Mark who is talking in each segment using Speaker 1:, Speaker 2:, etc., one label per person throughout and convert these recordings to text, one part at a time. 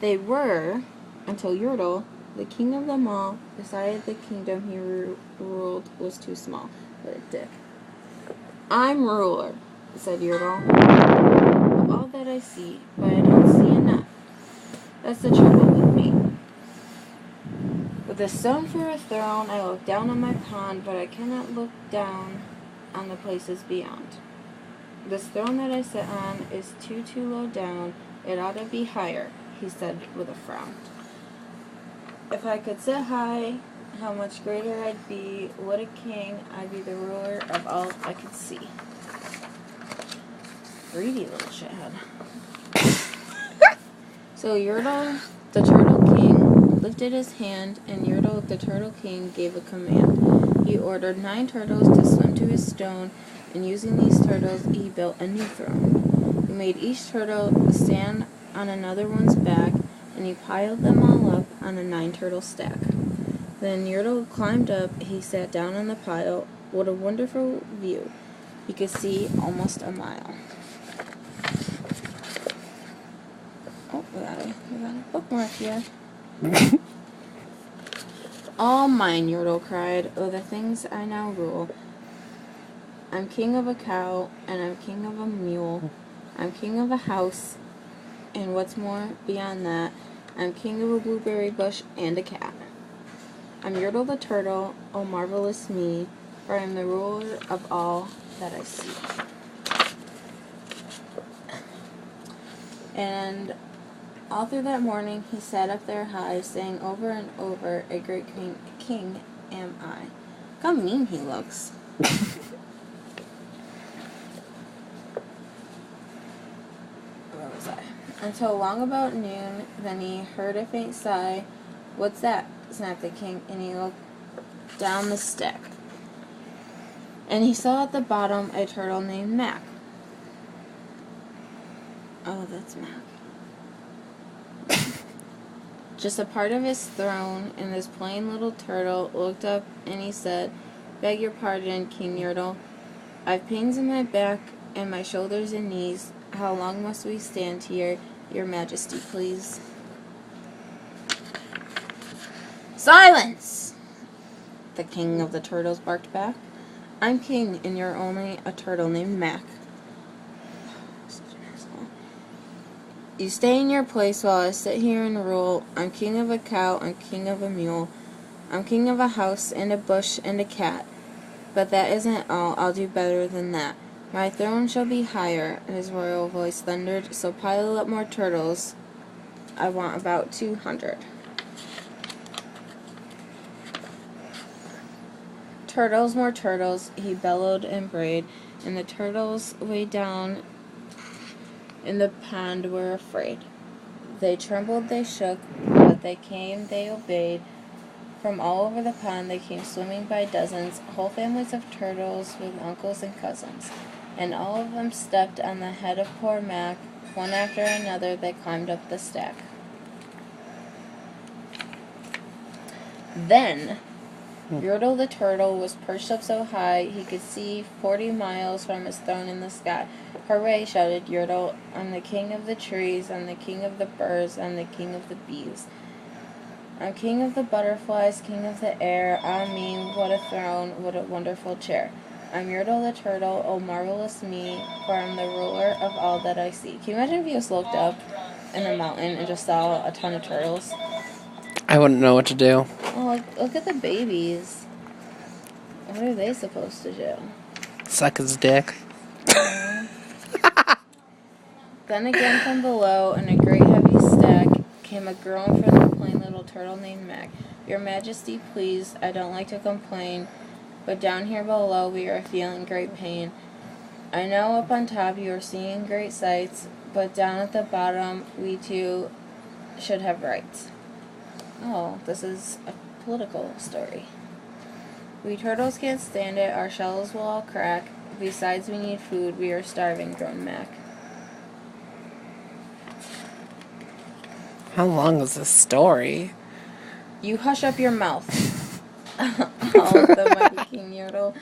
Speaker 1: They were, until Yertle, the king of them all, decided the kingdom he ruled was too small. What a dick. I'm ruler, said Yertle, of all that I see, but I don't see enough. That's the trouble with me. With a stone for a throne, I look down on my pond, but I cannot look down on the places beyond. This throne that I sit on is too low down. It ought to be higher, he said with a frown. If I could sit high, how much greater I'd be. What a king, I'd be the ruler of all I could see. Greedy little shithead. So Yertle, the Turtle King, lifted his hand, and Yertle, the Turtle King, gave a command. He ordered 9 turtles to swim to his stone, and using these turtles, he built a new throne. He made each turtle stand on another one's back, and he piled them all up on a 9-turtle stack. Then Yertle climbed up, he sat down on the pile. What a wonderful view. He could see almost a mile. Oh, we got a bookmark here. All mine, Yertle cried. Oh, the things I now rule. I'm king of a cow, and I'm king of a mule. I'm king of a house, and what's more beyond that, I'm king of a blueberry bush and a cat. I'm Yertle the Turtle, oh marvelous me, for I am the ruler of all that I see. And all through that morning he sat up there high, saying over and over, a great king am I. How mean he looks. Where was I? Until long about noon, then he heard a faint sigh. What's that? Snapped the king, and he looked down the stack. And he saw at the bottom a turtle named Mac. Oh, that's Mac. Just a part of his throne, and this plain little turtle looked up and he said, Beg your pardon, King Yertle. I've pains in my back and my shoulders and knees. How long must we stand here, your majesty, please? Silence! The king of the turtles barked back. I'm king, and you're only a turtle named Mac. You stay in your place while I sit here and rule. I'm king of a cow, I'm king of a mule. I'm king of a house and a bush and a cat. But that isn't all, I'll do better than that. My throne shall be higher, his royal voice thundered, so pile up more turtles. I want about 200. Turtles, more turtles, he bellowed and brayed, and the turtles way down in the pond were afraid. They trembled, they shook, but they came, they obeyed. From all over the pond they came swimming by dozens, whole families of turtles with uncles and cousins. And all of them stepped on the head of poor Mac. One after another they climbed up the stack. Then Yertle the Turtle was perched up so high he could see 40 miles from his throne in the sky. Hooray, shouted Yertle, I'm the king of the trees, I'm the king of the birds, I'm the king of the bees. I'm king of the butterflies, king of the air. Ah me, what a throne, what a wonderful chair. I'm Yertle the Turtle, oh marvelous me, for I'm the ruler of all that I see. Can you imagine if you just looked up in the mountain and just saw a ton of turtles?
Speaker 2: I wouldn't know what to do.
Speaker 1: Oh, look at the babies. What are they supposed to do?
Speaker 2: Suck his dick.
Speaker 1: Then again from below, in a great heavy stack, came a groan from the plain little turtle named Mac. Your Majesty, please, I don't like to complain, but down here below we are feeling great pain. I know up on top you are seeing great sights, but down at the bottom we too should have rights. Oh, this is a political story. We turtles can't stand it, our shells will all crack. Besides we need food, we are starving, groaned Mac.
Speaker 2: How long is this story?
Speaker 1: You hush up your mouth. Howled the mighty King Yertle.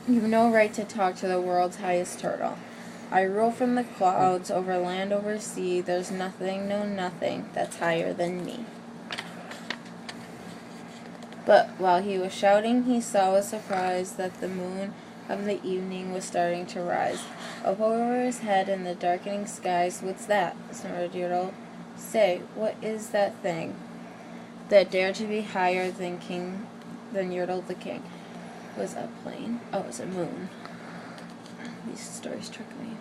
Speaker 1: You've no right to talk to the world's highest turtle. I rule from the clouds, over land, over sea. There's nothing, no nothing, that's higher than me. But while he was shouting, he saw with surprise that the moon of the evening was starting to rise. Up over his head in the darkening skies. What's that? Snorted Yertle. Say, what is that thing that dared to be higher than Yertle the king? Was a plane? Oh, it was a moon. These stories trick me.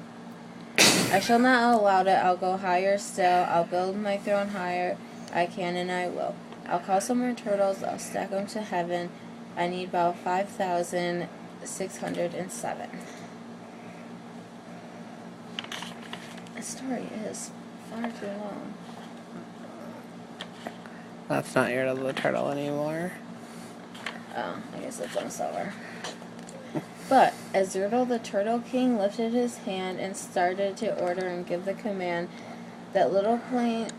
Speaker 1: I shall not allow it. I'll go higher still. I'll build my throne higher. I can and I will. I'll call some more turtles. I'll stack them to heaven. I need about 5,607. The story is far too long.
Speaker 2: That's not Yertle the Turtle anymore.
Speaker 1: Oh, I guess it's on slower. But as Yertle the Turtle King lifted his hand and started to order and give the command, that plain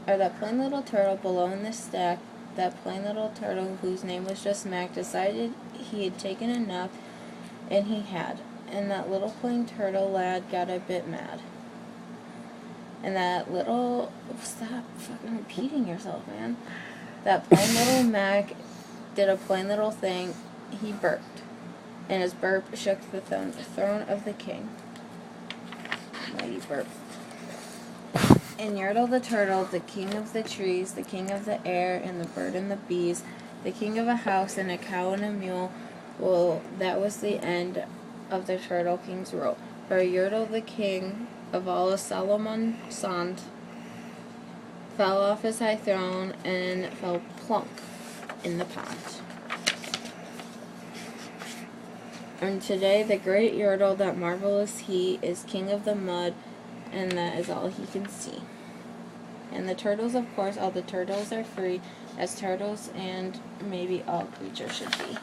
Speaker 1: little turtle below in the stack, that plain little turtle whose name was just Mac, decided he had taken enough, and he had. And that little plain turtle lad got a bit mad. And that little... Stop fucking repeating yourself, man. That plain little Mac did a plain little thing. He burped. And his burp shook the throne of the king. Mighty burp. And Yertle the Turtle, the king of the trees, the king of the air, and the bird and the bees, the king of a house and a cow and a mule, well, that was the end of the Turtle King's rule. For Yertle the king of all of Solomon Sond fell off his high throne and fell plunk in the pond. And today the great Yertle, that marvelous he, is king of the mud, and that is all he can see. And the turtles, of course, all the turtles are free, as turtles and maybe all creatures should be.